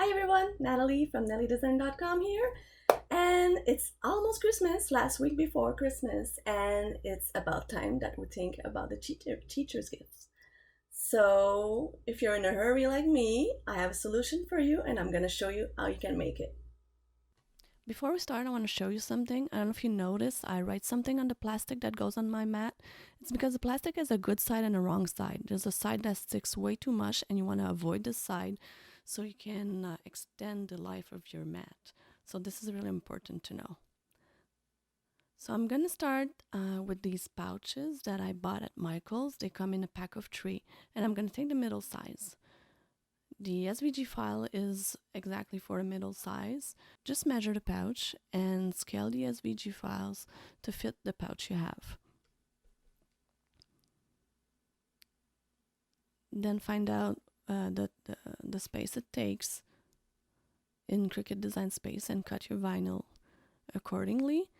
Hi everyone, Natalie from NellieDesign.com here, and it's almost Christmas, last week before Christmas, and it's about time that we think about the teacher's gifts. So if you're in a hurry like me, I have a solution for you and I'm going to show you how you can make it. Before we start, I want to show you something. I don't know if you noticed, I write something on the plastic that goes on my mat. It's because the plastic has a good side and a wrong side. There's a side that sticks way too much and you want to avoid this side so you can extend the life of your mat. So this is really important to know. So I'm going to start with these pouches that I bought at Michael's. They come in a pack of 3 and I'm going to take the middle size. The SVG file is exactly for a middle size. Just measure the pouch and scale the SVG files to fit the pouch you have. Then find out the space it takes in Cricut Design Space and cut your vinyl accordingly.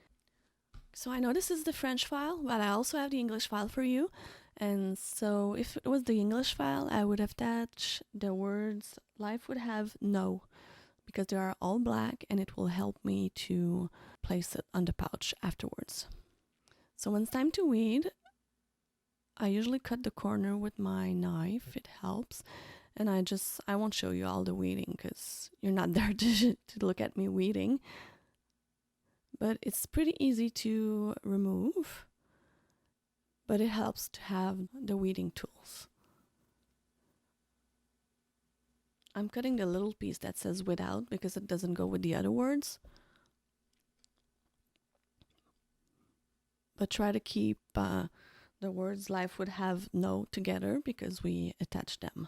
So I know this is the French file, but I also have the English file for you. And so if it was the English file, I would have attached the words life would have no, because they are all black and it will help me to place it on the pouch afterwards. So when it's time to weed, I usually cut the corner with my knife, it helps. And I won't show you all the weeding because you're not there to look at me weeding. But it's pretty easy to remove. But it helps to have the weeding tools. I'm cutting the little piece that says without because it doesn't go with the other words. But try to keep the words life would have no together because we attach them.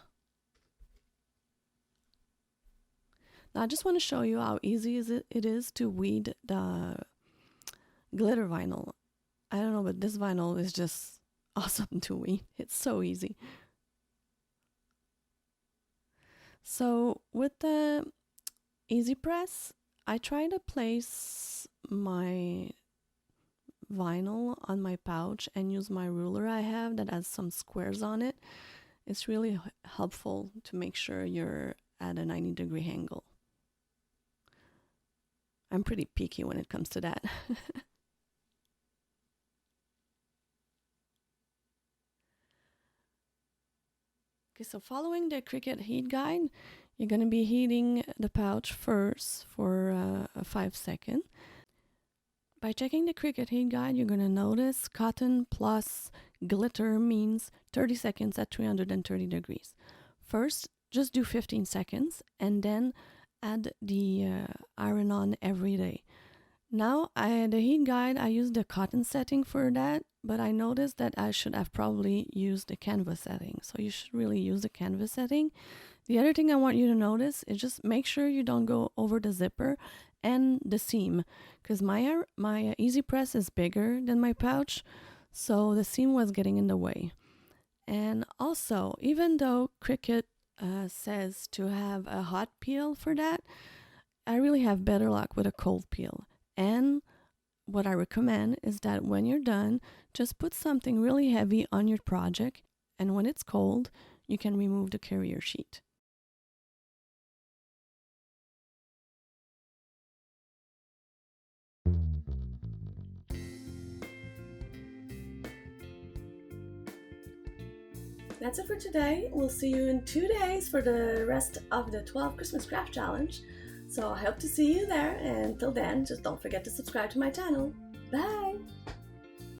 Now I just want to show you how easy it is to weed the glitter vinyl. I don't know, but this vinyl is just awesome to weed. It's so easy. So with the Easy Press, I try to place my vinyl on my pouch and use my ruler I have that has some squares on it. It's really helpful to make sure you're at a 90-degree angle. I'm pretty picky when it comes to that. Okay, so following the Cricut heat guide, you're going to be heating the pouch first for 5 seconds. By checking the Cricut heat guide, you're going to notice cotton plus glitter means 30 seconds at 330 degrees. First, just do 15 seconds and then add the iron on every day. Now, the heat guide, I used the cotton setting for that, but I noticed that I should have probably used the canvas setting. So you should really use the canvas setting. The other thing I want you to notice is just make sure you don't go over the zipper and the seam, because my Easy Press is bigger than my pouch, so the seam was getting in the way. And also, even though Cricut says to have a hot peel for that, I really have better luck with a cold peel. And what I recommend is that when you're done, just put something really heavy on your project, and when it's cold, you can remove the carrier sheet. That's it for today. We'll see you in 2 days for the rest of the 12 Christmas Craft Challenge. So I hope to see you there, and until then, just don't forget to subscribe to my channel. Bye!